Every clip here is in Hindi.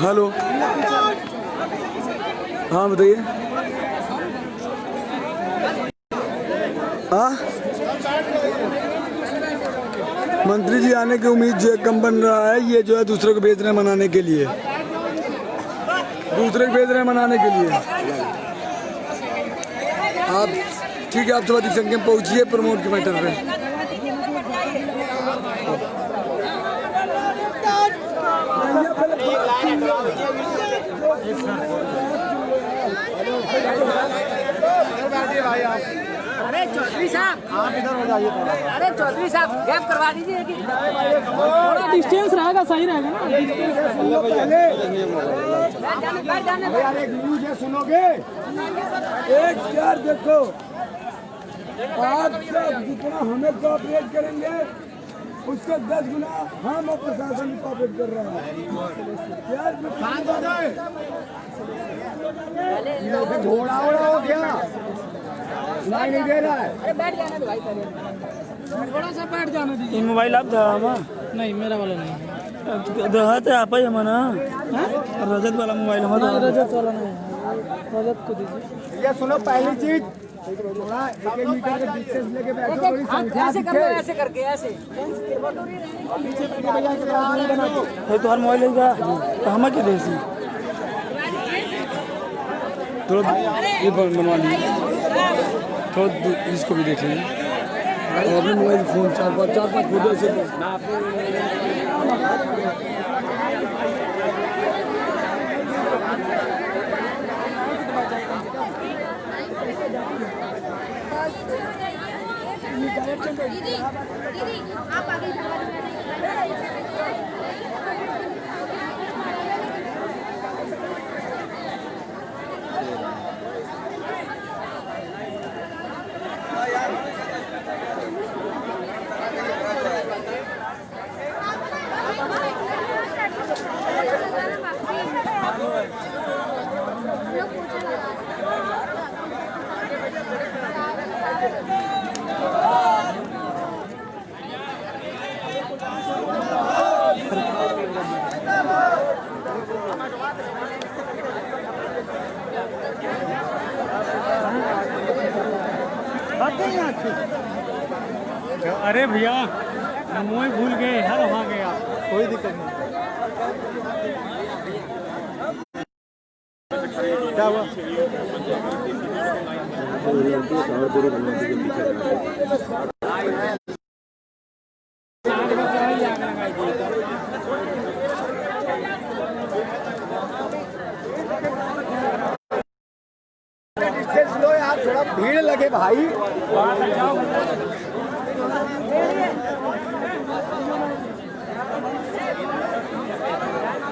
हेलो, हाँ बताइए। हाँ, मंत्री जी आने की उम्मीद जो है कम बन रहा है। ये जो है दूसरे को भेज रहे हैं मनाने के लिए, दूसरे को भेज रहे हैं मनाने के लिए। आप ठीक है, आप सब अधिक संख्या में पहुंचिए प्रमोद के मैटर पे। अरे चौधरी साहब, आप इधर हो जाइए। अरे चौधरी साहब गैप करवा दीजिए, थोड़ा डिस्टेंस रहेगा, सही रहेगा ना। सुनोगे एक यार, देखो आप सब जितना हमें कोऑपरेट करेंगे उससे 10 गुना हम और प्रशासन भी कोऑपरेट कर रहे हैं। घोड़ा हो गया, नहीं दे रहा है। अरे बैठ जाना तो भाई, थोड़ा सा बैठ जाना दीजिए। मोबाइल आप था नहीं, मेरा वाला नहीं। दहाते आप ही मना रजत वाला मोबाइल हमारा। रजत वाला नहीं, रजत को दीजिए। ये सुनो, पहली चीज थोड़ा 1 मीटर का डिस्टेंस लेके बैठो। थोड़ी संख्या ऐसे कर लो, ऐसे करके ऐसे। तो हर मोबाइल लेगा तो हम क्या देसी थोड़ा ये बनवा लीजिए, थोड़ा इसको भी देख लीजिए। अपने मोबाइल फोन 4-5 फोटो से दीदी आप आगे अरे भैया मोबाइल भूल गए यार, वहाँ गए आप, कोई दिक्कत नहीं। क्या हुआ? डिस्टेंस लो यार, थोड़ा भीड़ लगे भाई।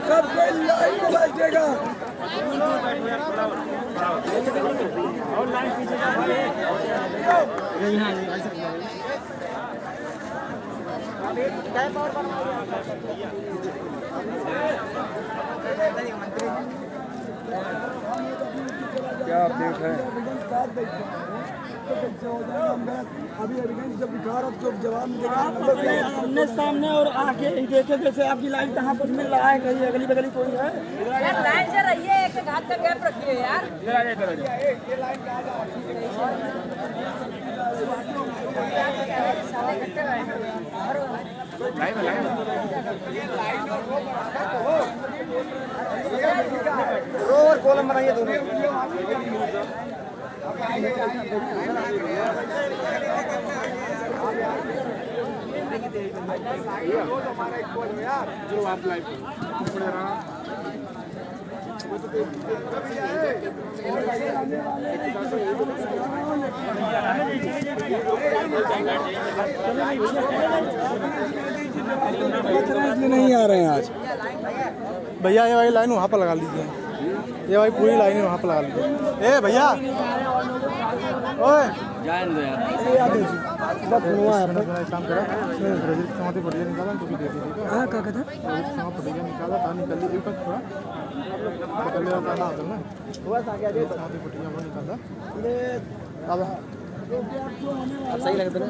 सब कोई लाइन में बैठेगा। क्या अपडेट है? अभी एविडेंस जब दिखा रहा तो जवाब सामने सामने और आके देखे जैसे आपकी लाइन कहाँ कुछ मिल रहा है, कहीं अगली बगली कोई है यार, लाइन से रहिए, एक हाथ का गैप रखिए यार। रो और कॉलम बनाइए दोनों। जो आप लाइव नहीं आ रहे हैं आज भैया। ये वाली लाइन वहाँ पर लगा लीजिए, ये भाई पूरी लाइन वहाँ पर लगा लीजिए। ए भैया, ओए जान दो यार, काम करा समाधि बढ़िया निकाला तो भी दे दीजिए। हाँ क्या कहता बढ़िया निकाला था, निकल लीजिए थोड़ा निकल ना होता ना, हुआ था क्या समाधि बढ़िया वो निकाला। अब अब सही लगता है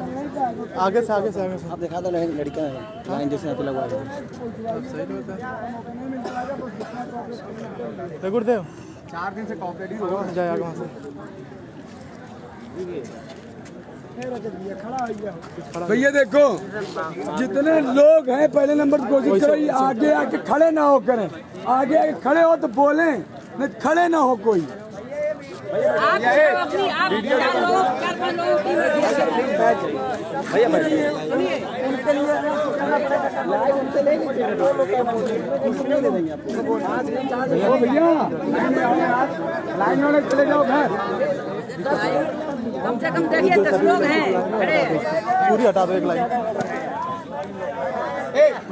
आगे से आगे से आप दिखा दो लड़का है लाइन जैसे यहाँ पे लगवा दो सही लगता है गुरुदेव 4 दिन से कॉपरेटिव हो जाए आगे वहाँ से भैया देखो जितने लोग हैं पहले नंबर की कोशिश करो ये आगे आके खड़े ना हो करें, आगे आके खड़े हो तो बोलें, नहीं खड़े ना हो कोई। आप भैया लाइन वाले चले जाओ घर। कम से कम देखिए 10 लोग हैं खड़े। पूरी हटा दो एक लाइन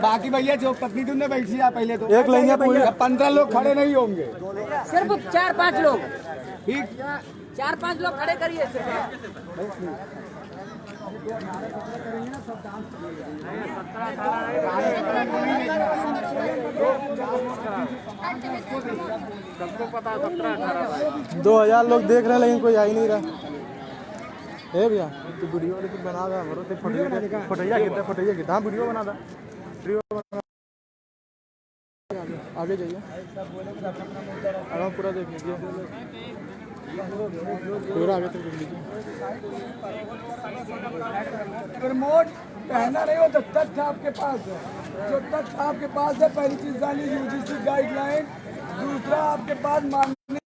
बाकी भैया जो पत्नी तुमने बैठी है पहले तो एक लाइन है पूरी 15 लोग खड़े नहीं होंगे, सिर्फ 4-5 लोग, ठीक 4-5 लोग खड़े करिए सिर्फ। सबको पता 17-18 2000 लोग देख रहे हैं लेकिन कोई आ ही नहीं रहा है भैया। तो वीडियो बना रहा है फटैया कितना हाँ वीडियो बना था आगे जाइए आराम पूरा देख लीजिए पूरा आगे तक देख लीजिए। रिमोट कहना नहीं हो तो तथ्य आपके पास है, जो तथ्य आपके पास है पहली चीज जानिए यूजीसी गाइडलाइन, दूसरा आपके पास माननीय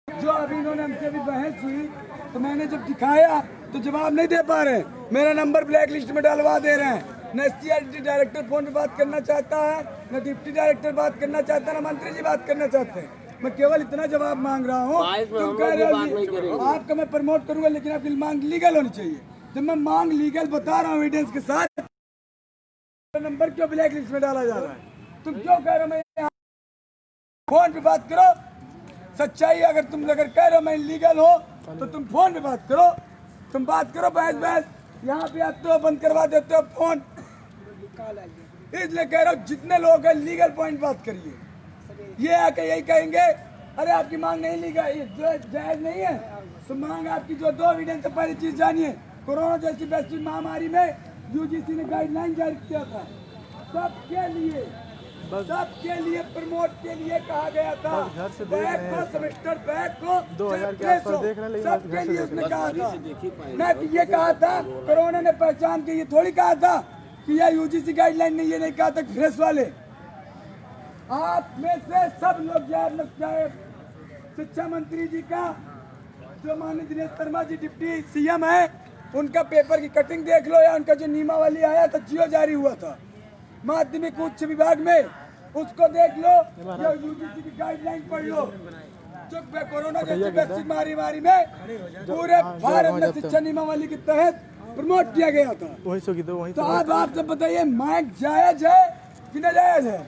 जो अभी इन्होंने हमसे भी बहस हुई तो मैंने जब दिखाया तो जवाब नहीं दे पा रहे, मेरा नंबर ब्लैक लिस्ट में डालवा दे रहे हैं। न एससीआरटी डायरेक्टर फोन पे बात करना चाहता है, न डिप्टी डायरेक्टर बात करना चाहता है, न मंत्री जी बात करना चाहते हैं। मैं केवल इतना जवाब मांग रहा हूँ, तुम कह रहे हो आपका मैं प्रमोट करूंगा लेकिन आपकी मांग लीगल होनी चाहिए। जब मैं मांग लीगल बता रहा हूँ एविडेंस के साथ, नंबर क्यों ब्लैक लिस्ट में डाला जा रहा है? तुम क्यों कह रहे हो? मैं फोन पे बात करो, सच्चाई अगर तुम कह रहे हो मैं लीगल हो तो तुम फोन पे बात करो, तुम बात करो बहस यहाँ पे आते हो बंद करवा देते हो फोन। इसलिए कह रहा हूँ जितने लोग हैं लीगल पॉइंट बात करिए, ये आके यही कहेंगे अरे आपकी मांग नहीं लीगल जायज नहीं है तो मांग आपकी जो 2 एविडेंस है। पहली चीज जानिए कोरोना जैसी वैश्विक महामारी में यूजीसी ने गाइडलाइन जारी किया था सबके लिए प्रमोट के लिए कहा गया था, बैग को सेमेस्टर बैग को 2000 के आसपास देख रहे हैं सबके लिए उसने कहा था। मैं ये कहा था कोरोना ने पहचान के, ये थोड़ी कहा था कि यह यूजीसी गाइडलाइन ने ये नहीं कहा था फ्रेश वाले। आप में से सब लोग चाहे शिक्षा मंत्री जी का जो माननीय दिनेश शर्मा जी डिप्टी सीएम है उनका पेपर की कटिंग देख लो, या उनका जो नियमावली आया था जियो जारी हुआ था माध्यमिक उच्च विभाग में, उसको देख लो या यूजीसी की गाइडलाइन पढ़ लो जो कोरोना जैसी वैश्विक महामारी में पूरे भारत में शिक्षा नियमावली के तहत प्रमोट किया गया था। तो अब आप सब बताइए माइक जायज है कि नाजायज है?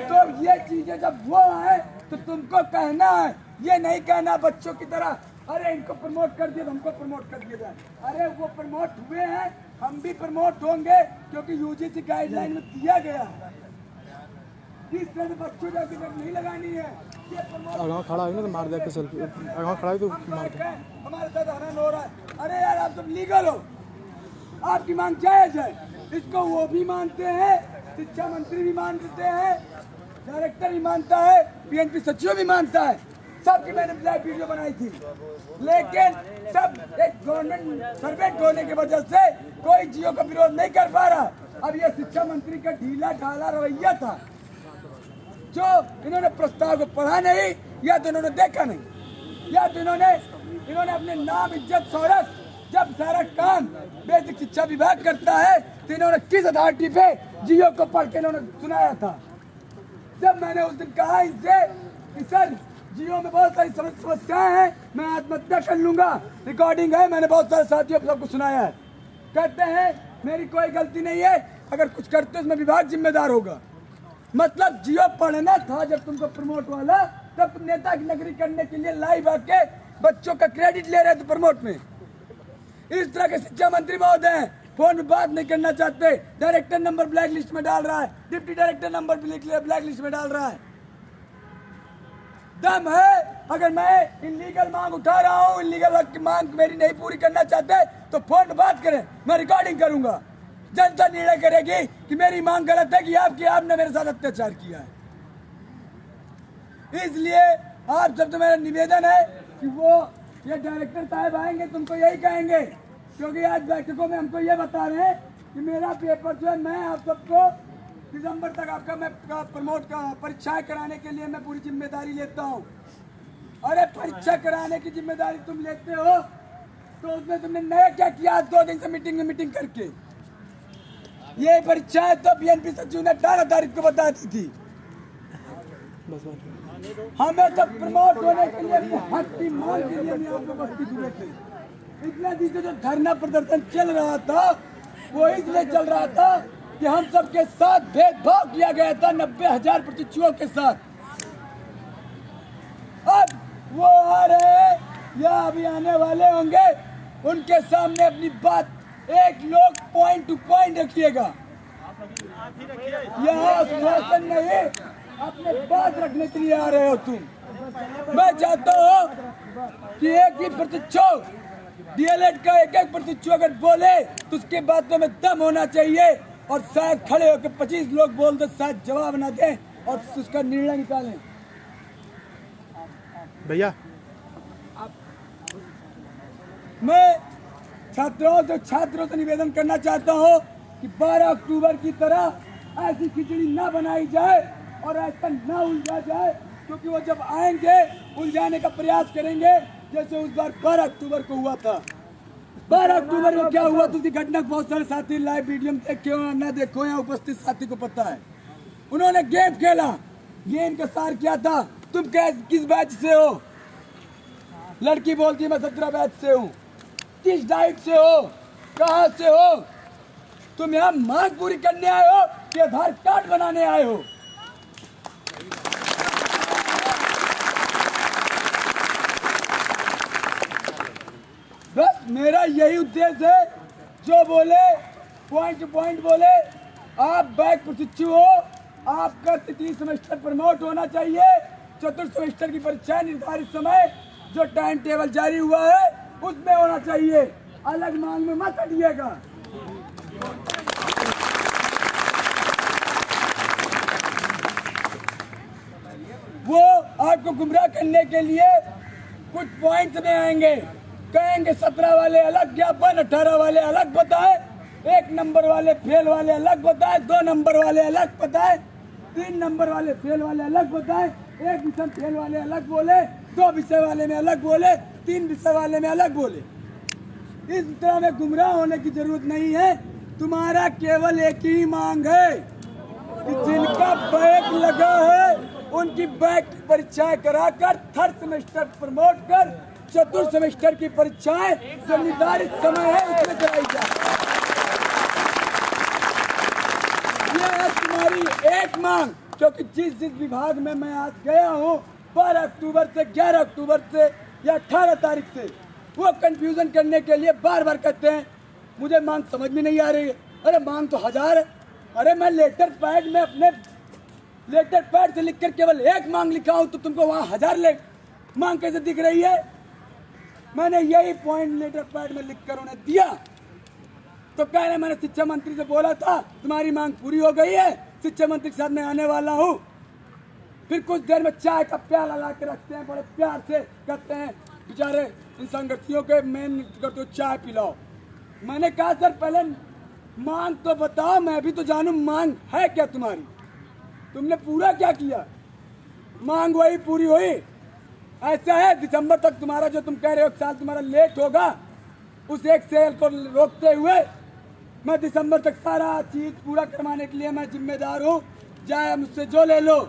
तो ये चीजें जब वो है तो तुमको कहना है, ये नहीं कहना बच्चों की तरह अरे इनको प्रमोट कर दिया हमको प्रमोट कर दिया जाए। अरे वो प्रमोट हुए हैं, हम भी प्रमोट होंगे क्योंकि यूजीसी गाइडलाइन में दिया गया है। इस तरह से बच्चों जाके नहीं लगानी है। अगर खड़ा है ना तो मार दे के सेल्फी, अगर खड़ा है तो मार दे। हमारे साथ हनन हो रहा है। अरे यार आप सब लीगल हो, आपकी मांग जायज है, इसको वो भी मानते हैं, शिक्षा मंत्री भी मानते हैं, डायरेक्टर भी मानता है, पीएनपी सचिव भी मानता है, सबकी मैंने लाइव वीडियो बनाई थी। लेकिन सब एक गवर्नमेंट सर्वेंट होने की वजह से कोई जियो का विरोध नहीं कर पा रहा। अब ये शिक्षा मंत्री का ढीला ढाला रवैया था, जो इन्होंने प्रस्ताव को पढ़ा नहीं, या तो इन्होंने देखा नहीं, या तो इन्होंने अपने नाम इज्जत शौहरत जब सारा काम बेसिक शिक्षा विभाग करता है तो इन्होंने किस अथॉरिटी पे जियो को पढ़ के इन्होंने सुनाया था। जब मैंने उस दिन कहा इनसे कि सर जियो में बहुत सारी समस्याएं हैं, मैं आत्महत्या कर लूंगा, रिकॉर्डिंग है, मैंने बहुत सारे साथियों सबको सुनाया है, कहते हैं मेरी कोई गलती नहीं है, अगर कुछ करते हो उसमें विभाग जिम्मेदार होगा। मतलब जियो पढ़ना था जब तुमको प्रमोट वाला, तब तुम नेता की नगरी करने के लिए लाइव आके बच्चों का क्रेडिट ले रहे थे प्रमोट में। इस तरह के शिक्षा मंत्री महोदय हैं, फोन में बात नहीं करना चाहते, डायरेक्टर नंबर ब्लैक लिस्ट में डाल रहा है, deputy director number black list में डाल रहा है। दम है। अगर मैं इलीगल मांग उठा रहा हूँ, इलीगल मांग मेरी नहीं पूरी करना चाहते तो फोन पे बात करें, मैं रिकॉर्डिंग करूंगा। जनता निर्णय करेगी कि मेरी मांग गलत है कि आपने मेरे साथ अत्याचार किया है। इसलिए आप सबसे मेरा निवेदन है कि वो ये डायरेक्टर साहब आएंगे तुमको यही कहेंगे, क्योंकि आज बैठकों में हमको ये बता रहे हैं कि मेरा पेपर जो है, मैं आप सबको दिसंबर तक आपका मैं प्रमोट का परीक्षाएं कराने के लिए मैं पूरी जिम्मेदारी लेता हूँ। अरे परीक्षा कराने की जिम्मेदारी तुम लेते हो तो उसमें तुमने नया क्या किया? 2 दिन से मीटिंग करके ये परीक्षाएं तो बीएनपी सचिव ने 18 तारीख को बता दी थी। हमें तो प्रमोट होने के लिए अपने हक की मांग के लिए आप लोग उपस्थित हुए थे। इतना दिन से जो धरना प्रदर्शन चल रहा था वो इसलिए चल रहा था कि हम सबके साथ भेदभाव किया गया था 90,000 प्रशिक्षुओं के साथ। अब वो आ रहे हैं या अभी आने वाले होंगे, उनके सामने अपनी बात एक लोग पॉइंट टू पॉइंट रखिएगा। यहाँ शासन नहीं, अपने बात रखने के लिए आ रहे हो तुम। मैं चाहता हूँ कि एक ही प्रशिक्षु डीएलएड का एक प्रशिक्षु अगर बोले तो उसके बातों में दम होना चाहिए, और शायद खड़े होकर 25 लोग बोल दे, शायद जवाब ना दें और उसका निर्णय निकालें। भैया मैं छात्रों से निवेदन करना चाहता हूँ कि 12 अक्टूबर की तरह ऐसी खिचड़ी ना बनाई जाए और ऐसा ना उलझा जाए, क्योंकि वो जब आएंगे उलझाने का प्रयास करेंगे जैसे उस बार 12 अक्टूबर को हुआ था। 12 अक्टूबर को क्या हुआ तो उसकी घटना बहुत सारे साथी लाइव वीडियो में देखे हो ना देखो, यहाँ उपस्थित साथी को पता है। उन्होंने गेम खेला, गेम का सार क्या था? तुम किस बैच से हो? लड़की बोलती है मैं 17 बैच से हूँ। किस डाइट से हो? कहाँ से हो? तुम यहाँ मांग पूरी करने आए हो कि आधार कार्ड बनाने आए हो? बस मेरा यही उद्देश्य है। जो बोले पॉइंट टू पॉइंट बोले, आप बैक प्रशिक्षु हो, आपका तृतीय सेमेस्टर प्रमोट होना चाहिए। चतुर्थ सेमेस्टर की परीक्षा निर्धारित समय जो टाइम टेबल जारी हुआ है उसमें होना चाहिए, अलग मांग में मत हटिएगा। वो आपको गुमराह करने के लिए कुछ पॉइंट्स में आएंगे, कहेंगे 17 वाले अलग ज्ञापन, 18 वाले अलग बताए, 1 नंबर वाले फेल वाले अलग बताए, 2 नंबर वाले अलग बताए, 3 नंबर वाले फेल वाले अलग बताए, 1 विषय फेल वाले अलग बोले, 2 विषय वाले में अलग बोले, 3 विषय वाले में अलग बोले। इस तरह में गुमराह होने की जरूरत नहीं है। तुम्हारा केवल एक ही मांग है कि जिनका बैक लगा है उनकी बैक की परीक्षाएं कराकर 3rd सेमेस्टर प्रमोट कर चतुर्थ सेमेस्टर की परीक्षाएं जो निर्धारित समय है उसमें कराई जाए। ये है तुम्हारी एक मांग, क्योंकि जिस विभाग में मैं आज गया हूँ 12 अक्टूबर से 11 अक्टूबर से या 18 तारीख से, वो कंफ्यूजन करने के लिए बार बार कहते हैं मुझे मांग समझ में नहीं आ रही है। अरे मांग तो 1000 है। अरे मैं लेटर पैड में अपने लेटर पैड से लिखकर केवल एक मांग लिखा हूं तो तुमको वहां 1000 मांग कैसे दिख रही है? मैंने यही पॉइंट लेटर पैड में लिखकर उन्हें दिया तो कह रहे मैंने शिक्षा मंत्री से बोला था तुम्हारी मांग पूरी हो गई है, शिक्षा मंत्री के साथ मैं आने वाला हूँ। फिर कुछ देर में चाय का प्याला ला के रखते हैं, बड़े प्यार से कहते हैं बेचारे इन संगठियों के मेन तो चाय पिलाओ। मैंने कहा सर पहले मांग तो बताओ, मैं भी तो जानूं मांग है क्या तुम्हारी, तुमने पूरा क्या किया? मांग वही पूरी हुई। ऐसा है दिसंबर तक तुम्हारा जो तुम कह रहे हो 1 साल तुम्हारा लेट होगा, उस 1 साल को रोकते हुए मैं दिसंबर तक सारा चीज पूरा करवाने के लिए मैं जिम्मेदार हूँ, चाहे मुझसे जो ले लो।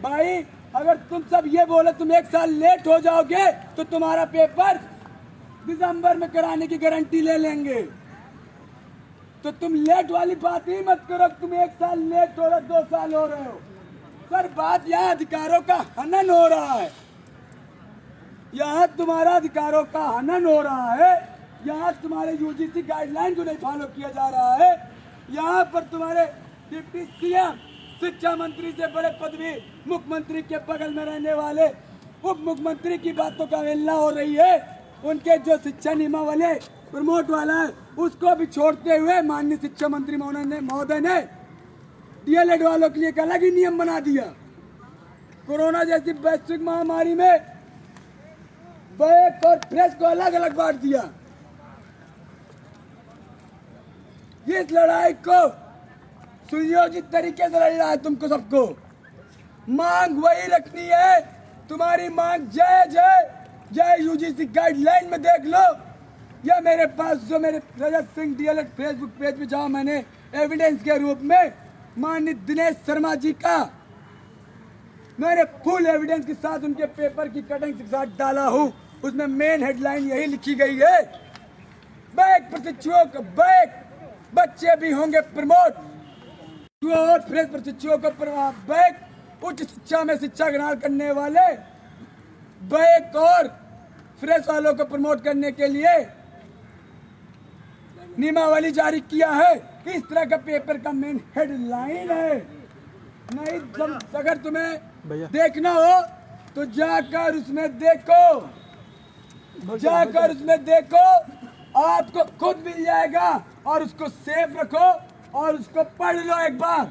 भाई अगर तुम सब ये बोले तुम 1 साल लेट हो जाओगे तो तुम्हारा पेपर दिसंबर में कराने की गारंटी ले लेंगे। तो तुम लेट वाली बात ही मत करो, तुम 1 साल लेट हो रहे 2 साल हो रहे हो। सर बात यहाँ अधिकारों का हनन हो रहा है, यहाँ तुम्हारा अधिकारों का हनन हो रहा है, यहाँ तुम्हारे यूजीसी गाइडलाइन को नहीं फॉलो किया जा रहा है, यहाँ पर तुम्हारे डिप्टी सीएम शिक्षा मंत्री से बड़े पदवी मुख्यमंत्री के बगल में रहने वाले उप मुख्यमंत्री की बातों का अवहेलना हो रही है। उनके जो शिक्षा नियमावली प्रमोट वाला है उसको भी छोड़ते हुए माननीय शिक्षा मंत्री महोदय ने डीएलएड वालों के लिए एक अलग ही नियम बना दिया। कोरोना जैसी वैश्विक महामारी में बैक और प्रेस को अलग अलग बांट दिया। इस लड़ाई को सुनियोजित तरीके से लड़ना है तुमको सबको। मांग वही रखनी है, तुम्हारी मांग जय जय जय यूजीसी गाइडलाइन में देख लो, या मेरे पास जो मेरे रजत सिंह डीएलएड फेसबुक पेज पे जाओ, मैंने एविडेंस के रूप में माननीय दिनेश शर्मा जी का मैंने फुल एविडेंस के साथ उनके पेपर की कटिंग के साथ डाला हूं। उसमें मेन हेडलाइन यही लिखी गई है, बैक प्रशिक्षुओं को बैक बच्चे भी होंगे प्रमोट और फ्रेश प्रशिक्षुओं को बैक उच्च शिक्षा में शिक्षा ग्रहण करने वाले बैक और फ्रेश वालों को प्रमोट करने के लिए नियमावली जारी किया है। इस तरह का पेपर का मेन हेडलाइन है। नहीं अगर तुम्हें देखना हो तो जाकर उसमें देखो, जाकर उसमें देखो, आपको खुद मिल जाएगा और उसको सेफ रखो और उसको पढ़ लो एक बार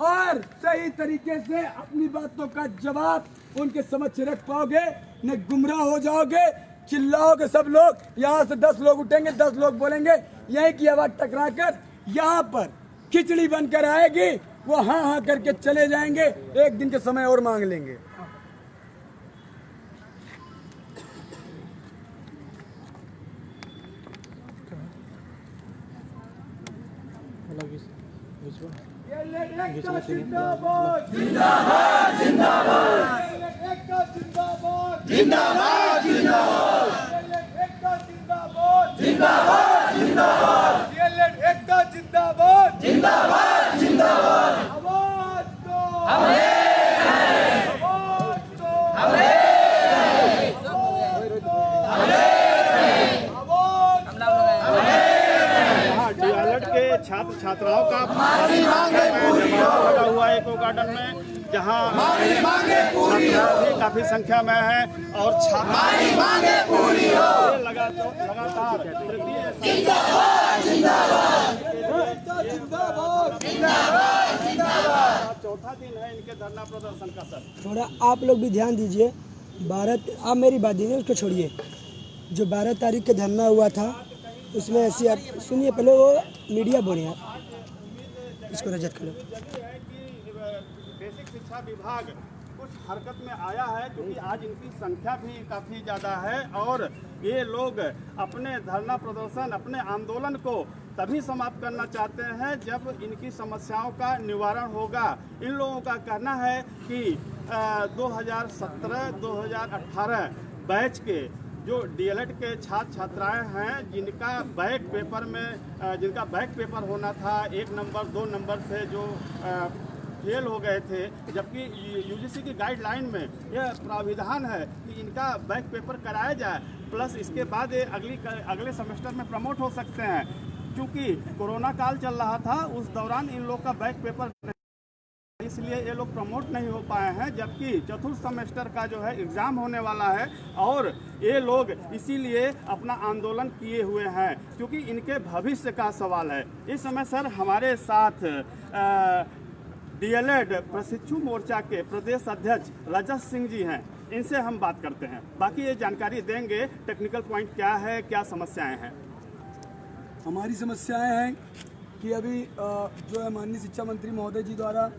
और सही तरीके से अपनी बातों का जवाब उनके समक्ष रख पाओगे, न गुमराह हो जाओगे। चिल्लाओगे सब लोग, यहाँ से 10 लोग उठेंगे, 10 लोग बोलेंगे, यही की आवाज टकरा कर यहाँ पर खिचड़ी बनकर आएगी, वो हाँ हाँ करके चले जाएंगे, एक दिन के समय और मांग लेंगे। जिंदाबाद जिंदाबाद जिंदाबाद जिंदाबाद जिंदाबाद जिंदाबाद जिंदाबाद एकता जिंदाबाद जिंदाबाद जिंदाबाद आवाज दो हमें, आवाज दो हमें, डीएलएड के छात्र छात्राओं का लगा हुआ है इको गार्डन में, जहाँ छात्राओं भी काफी संख्या में है और लगातार चौथा दिन है इनके धरना प्रदर्शन का। सर थोड़ा आप लोग भी ध्यान दीजिए। आप मेरी बात दीजिए, उसको छोड़िए। जो 12 तारीख का धरना हुआ था उसमें ऐसी आप सुनिए, पहले वो मीडिया बोले आप इसको रजत करो। बेसिक शिक्षा विभाग कुछ हरकत में आया है क्योंकि आज इनकी संख्या भी काफ़ी ज़्यादा है और ये लोग अपने धरना प्रदर्शन, अपने आंदोलन को तभी समाप्त करना चाहते हैं जब इनकी समस्याओं का निवारण होगा। इन लोगों का कहना है कि 2017-2018 बैच के जो डीएलएड के छात्र छात्राएं हैं जिनका बैक पेपर होना था 1 नंबर 2 नंबर से जो फेल हो गए थे, जबकि यूजीसी की गाइडलाइन में यह प्राविधान है कि इनका बैक पेपर कराया जाए, प्लस इसके बाद ये अगले सेमेस्टर में प्रमोट हो सकते हैं। क्योंकि कोरोना काल चल रहा था उस दौरान इन लोग का बैक पेपर, इसलिए ये लोग प्रमोट नहीं हो पाए हैं, जबकि चतुर्थ सेमेस्टर का जो है एग्ज़ाम होने वाला है और ये लोग इसीलिए अपना आंदोलन किए हुए हैं क्योंकि इनके भविष्य का सवाल है। इस समय सर हमारे साथ डीएलएड प्रशिक्षु मोर्चा के प्रदेश अध्यक्ष रजत सिंह जी हैं, इनसे हम बात करते हैं, बाकी ये जानकारी देंगे टेक्निकल पॉइंट क्या है, क्या समस्याएं हैं। हमारी समस्याएं हैं कि अभी जो है माननीय शिक्षा मंत्री महोदय जी द्वारा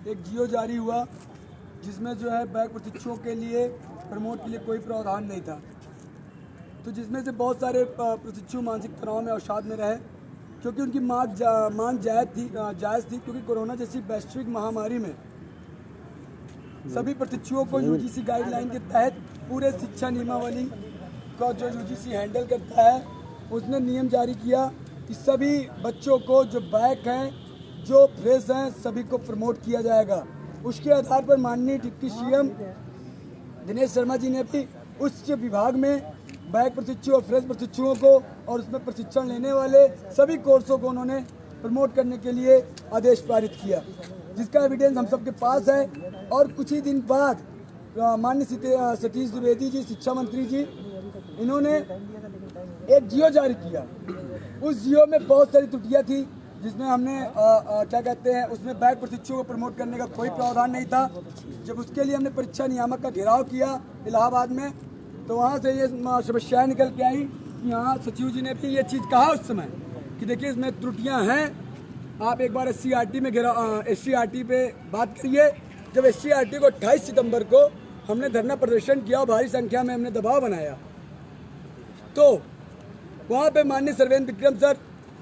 एक जियो जारी हुआ जिसमें जो है बैक प्रशिक्षुओं के लिए प्रमोट के लिए कोई प्रावधान नहीं था, तो जिसमें से बहुत सारे प्रशिक्षु मानसिक तनाव में अवसाद में रहे क्योंकि उनकी मांग जायज़ थी क्योंकि कोरोना जैसी वैश्विक महामारी में सभी प्रशिक्षुओं को यूजीसी गाइडलाइन के तहत पूरे शिक्षा नियमावली का जो यूजीसी हैंडल करता है उसने नियम जारी किया कि सभी बच्चों को जो बैक हैं जो फ्रेश हैं सभी को प्रमोट किया जाएगा। उसके आधार पर माननीय डिप्टी सीएम दिनेश शर्मा जी ने भी उच्च विभाग में बैक प्रशिक्षु और फ्रेश प्रशिक्षुओं को और उसमें प्रशिक्षण लेने वाले सभी कोर्सों को उन्होंने प्रमोट करने के लिए आदेश पारित किया। जिसका एविडेंस हम सबके पास है। और कुछ ही दिन बाद माननीय सतीश द्विवेदी जी, शिक्षा मंत्री जी, इन्होंने एक जियो जारी किया। उस जियो में बहुत सारी त्रुटियां थी, जिसमें हमने क्या कहते हैं, उसमें बैक प्रशिक्षुओं को प्रमोट करने का कोई प्रावधान नहीं था। जब उसके लिए हमने परीक्षा नियामक का घेराव किया इलाहाबाद में, तो वहाँ से ये समस्याएं निकल के आई कि यहाँ सचिव जी ने भी ये चीज़ कहा उस समय कि देखिए इसमें त्रुटियाँ हैं, आप एक बार SCRT में SCRT पे बात करिए। जब SCRT को 28 सितंबर को हमने धरना प्रदर्शन किया और भारी संख्या में हमने दबाव बनाया, तो वहाँ पे माननीय सर्वेंद्र विक्रम सर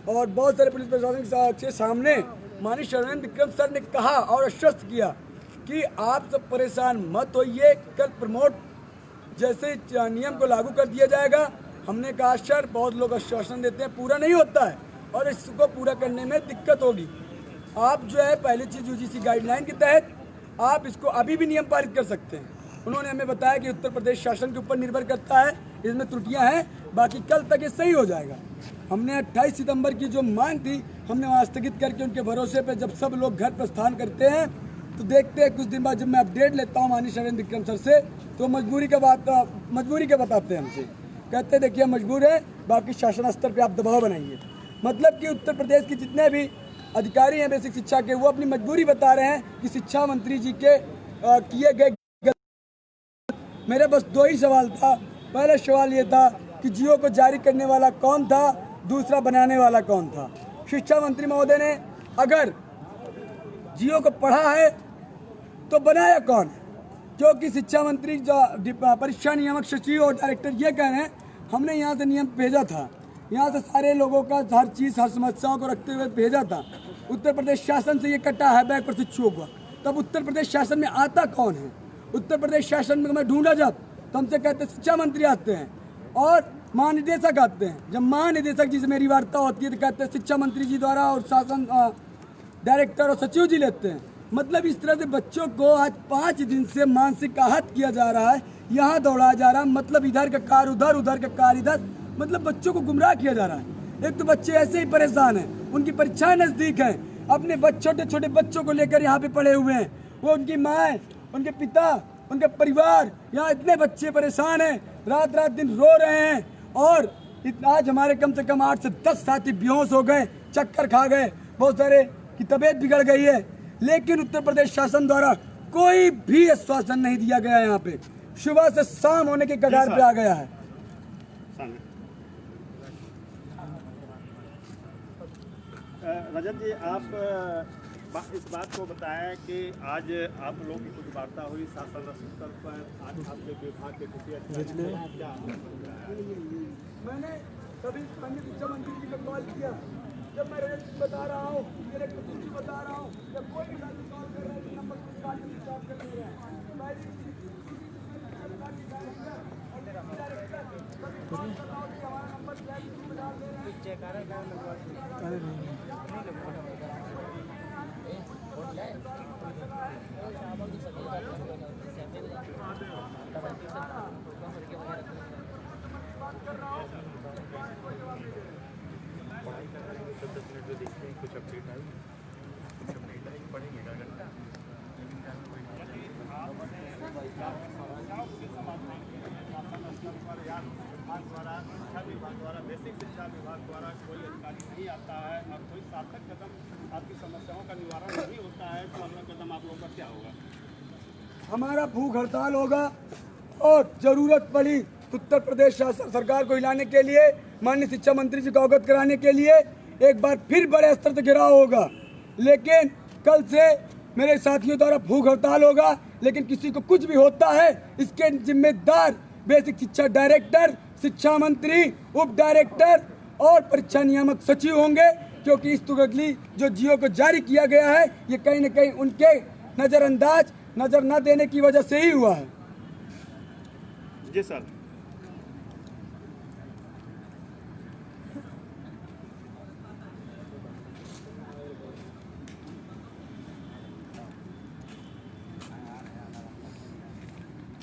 और बहुत सारे पुलिस प्रशासन के सामने माननीय सर्वेंद्र विक्रम सर ने कहा और आश्वस्त किया कि आप सब परेशान मत होइए, कल प्रमोट जैसे नियम को लागू कर दिया जाएगा। हमने कहा सर, बहुत लोग आश्वासन देते हैं, पूरा नहीं होता है और इसको पूरा करने में दिक्कत होगी। आप जो है पहली चीज़ UGC गाइडलाइन के तहत आप इसको अभी भी नियम पारित कर सकते हैं। उन्होंने हमें बताया कि उत्तर प्रदेश शासन के ऊपर निर्भर करता है, इसमें त्रुटियां हैं, बाकी कल तक ये सही हो जाएगा। हमने 28 सितंबर की जो मांग थी, हमने वहाँ स्थगित करके उनके भरोसे पे जब सब लोग घर प्रस्थान करते हैं, तो देखते हैं कुछ दिन बाद जब मैं अपडेट लेता हूँ माननीय सर्वेंद्र विक्रम सर से, तो मजबूरी के बताते हैं हमसे, कहते हैं देखिए मजबूर है, बाकी शासन स्तर पर आप दबाव बनाइए। मतलब कि उत्तर प्रदेश के जितने भी अधिकारी हैं बेसिक शिक्षा के, वो अपनी मजबूरी बता रहे हैं कि शिक्षा मंत्री जी के किए गए। मेरे बस 2 ही सवाल था। पहला सवाल ये था कि जियो को जारी करने वाला कौन था, दूसरा बनाने वाला कौन था। शिक्षा मंत्री महोदय ने अगर जियो को पढ़ा है तो बनाया कौन है, क्योंकि शिक्षा मंत्री परीक्षा नियामक सचिव और डायरेक्टर ये कह रहे हैं हमने यहाँ से नियम भेजा था, यहाँ से सारे लोगों का हर चीज़ हर समस्याओं को रखते हुए भेजा था। उत्तर प्रदेश शासन से ये कटा है बैक प्रशिक्षुओं का, तब उत्तर प्रदेश शासन में आता कौन है? उत्तर प्रदेश शासन में मैं ढूंढा जब, तो हमसे कहते शिक्षा मंत्री आते हैं और महानिदेशक आते हैं। जब महानिदेशक जी से मेरी वार्ता होती है तो कहते हैं शिक्षा मंत्री जी द्वारा और शासन डायरेक्टर और सचिव जी लेते हैं। मतलब इस तरह से बच्चों को आज 5 दिन से मानसिक आहत किया जा रहा है, यहाँ दौड़ाया जा रहा है। मतलब इधर का कार उधर, उधर का कार इधर, मतलब बच्चों को गुमराह किया जा रहा है। एक तो बच्चे ऐसे ही परेशान हैं, उनकी परीक्षाएं नज़दीक हैं, अपने छोटे छोटे बच्चों को लेकर यहाँ पे पड़े हुए हैं। वो उनकी माएँ, उनके पिता, उनके परिवार, यहाँ इतने बच्चे परेशान हैं, रात रात दिन रो रहे हैं। और आज हमारे कम से कम 8 से 10 साथी बेहोश हो गए, चक्कर खा गए, बहुत सारे की तबीयत बिगड़ गई है। लेकिन उत्तर प्रदेश शासन द्वारा कोई भी आश्वासन नहीं दिया गया। यहाँ पे सुबह से शाम होने के कगार पे आ गया है। रजत जी, आप इस बात को बताएं कि आज आप लोगों की कुछ वार्ता हुई शासन स्तर पर, आज आपके विभाग के किसी अधिकारी क्या? मैंने सभी अन्य शिक्षा मंत्री जी को कॉल किया, जब मैं रजत बता रहा हूँ, बता रहा हूँ, जब कोई भी साथी कॉल कर रहे हैं तो नंबर स्टार्ट कर ले रहे हैं। बेसिक शिक्षा विभाग द्वारा कोई अधिकारी नहीं आता है और कोई सार्थक कदम आपकी समस्याओं का निवारण नहीं होता है, तो अगला कदम आप लोगों का क्या होगा? हमारा भूख हड़ताल होगा और जरूरत पड़ी उत्तर प्रदेश शासन सरकार को हिलाने के लिए, माननीय शिक्षा मंत्री जी को अवगत कराने के लिए एक बार फिर बड़े स्तर से घेराव होगा। लेकिन कल से मेरे साथियों द्वारा भूख हड़ताल होगा, लेकिन किसी को कुछ भी होता है इसके जिम्मेदार बेसिक शिक्षा डायरेक्टर, शिक्षा मंत्री, उप डायरेक्टर और परीक्षा नियामक सचिव होंगे, क्योंकि इस तुगली जो जियो को जारी किया गया है ये कहीं न कहीं उनके नजर न देने की वजह से ही हुआ है। जी सर।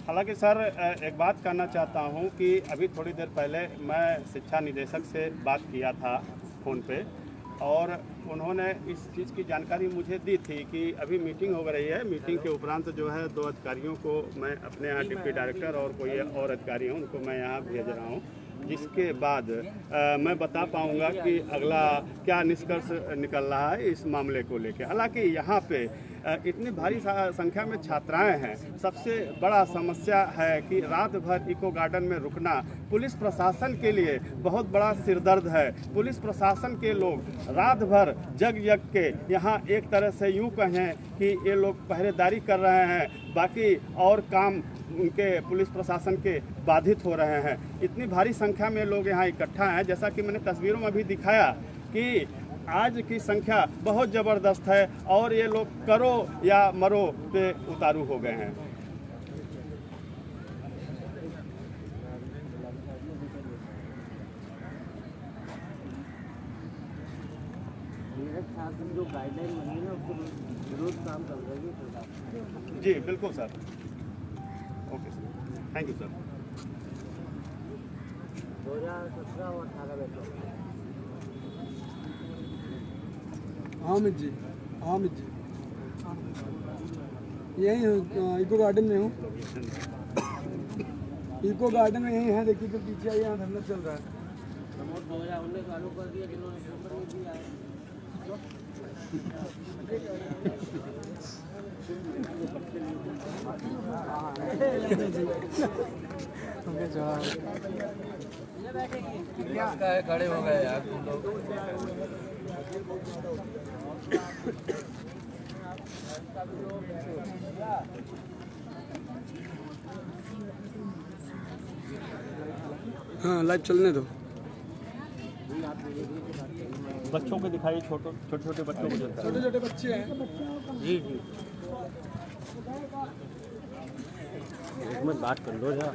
हालांकि सर एक बात कहना चाहता हूं कि अभी थोड़ी देर पहले मैं शिक्षा निदेशक से बात किया था फ़ोन पे, और उन्होंने इस चीज़ की जानकारी मुझे दी थी कि अभी मीटिंग हो रही है। मीटिंग के उपरांत जो है 2 अधिकारियों को मैं अपने यहाँ डिप्टी डायरेक्टर और कोई और अधिकारी हैं उनको मैं यहाँ भेज रहा हूँ, जिसके बाद मैं बता पाऊंगा कि अगला क्या निष्कर्ष निकल रहा है इस मामले को लेकर। हालांकि यहाँ पे इतनी भारी संख्या में छात्राएं हैं। सबसे बड़ा समस्या है कि रात भर इको गार्डन में रुकना पुलिस प्रशासन के लिए बहुत बड़ा सिरदर्द है। पुलिस प्रशासन के लोग रात भर जग के यहाँ एक तरह से यूँ कहें कि ये लोग पहरेदारी कर रहे हैं, बाकी और काम उनके पुलिस प्रशासन के बाधित हो रहे हैं। इतनी भारी संख्या में लोग यहाँ इकट्ठा हैं, जैसा कि मैंने तस्वीरों में भी दिखाया कि आज की संख्या बहुत ज़बरदस्त है और ये लोग करो या मरो पे उतारू हो गए हैं। जो गाइडलाइन बनी है उसके विरोध काम कर रही है। जी बिल्कुल sir, okay sir, thank you sir. 2017 और 18 में हामिद जी, हामिद जी यही हूँ, इको गार्डन में हूँ। इको गार्डन में यही है, देखिए तो पीछे आइए, यहाँ धरना चल रहा है। 2019 चालू कर दिया जिन्होंने पेपर नहीं दिया है। खड़े हो गए यार तुम लोग। हाँ लाइव चलने दो। बच्चों को दिखाइए, छोटे छोटे बच्चों को दिखाइए। छोटे छोटे बच्चे हैं। जी जी, एक मिनट बात कर लो जरा।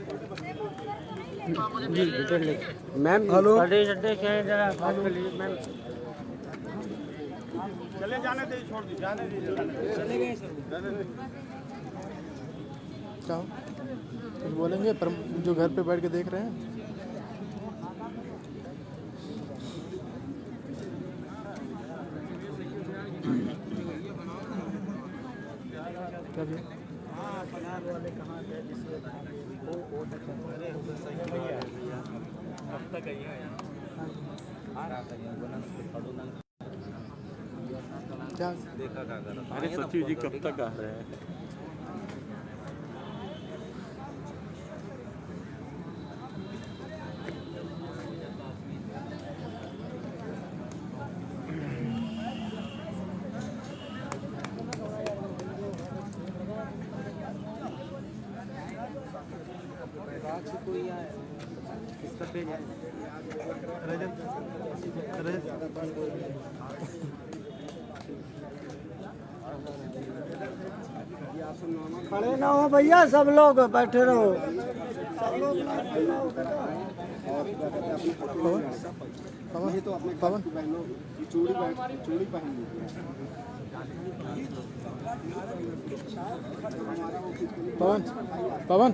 मैम हेलो, प्रदेश अध्यक्ष हैं, जरा बात कर लीजिए मैम। चले जाने दीजिए, छोड़ दीजिए, जाने दीजिए। चले गए सर। क्या कुछ बोलेंगे पर जो घर पे बैठ के देख रहे हैं? क्या भी क्या अरे सचिव जी कब तक आ रहे हैं? खड़े ना हो भैया, सब लोग बैठे रहो। पवन पवन पवन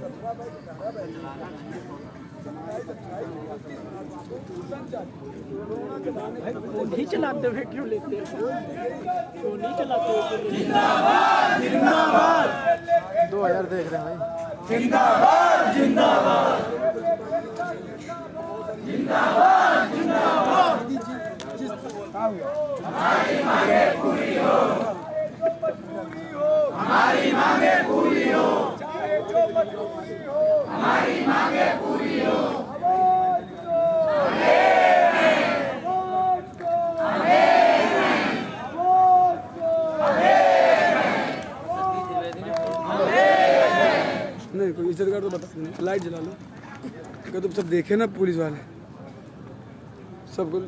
फोन ही चलाते हुए क्यों लेते हैं? फोन ही चलाते हुए 2000 देख रहे हैं भाई। जिंदाबाद जिंदाबाद जिंदाबाद जिंदाबाद। हमारी मांगे पूरी हो, हमारी मांगे पूरी हो, चाहे जो मजबूरी हो, हमारी मांगे पूरी हो। नहीं कोई इज्जत कर तो बता, लाइट जला लो। क्या तुम सब देखे ना पुलिस वाले सबको।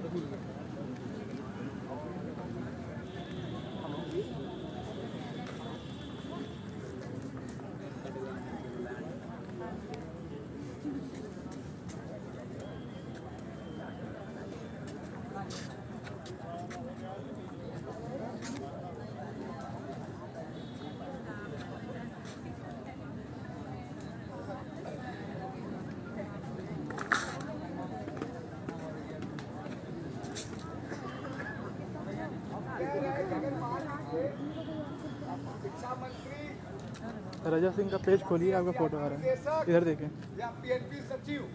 रजा सिंह का पेज खोलिए, आपका फोटो आ रहा है, इधर देखें, या पीएनपी सचिव,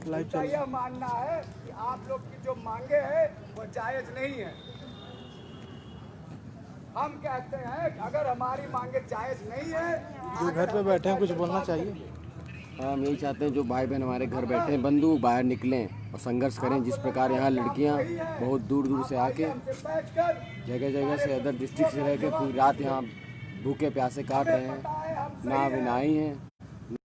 लाइव उनका चल रहा यह मानना है कि आप लोग की जो मांगे हैं वो जायज नहीं है। हम कहते हैं कि अगर हमारी मांगे जायज नहीं है, है। जो घर पे बैठे हैं कुछ बोलना चाहिए। हम यही चाहते हैं जो भाई बहन हमारे घर बैठे हैं बंधु बाहर निकलें और संघर्ष करें। जिस प्रकार यहाँ लड़कियाँ बहुत दूर दूर से आके जगह जगह से अदर डिस्ट्रिक्ट से रह के पूरी रात यहाँ भूखे प्यासे काट रहे हैं, ना अभी नहाई हैं।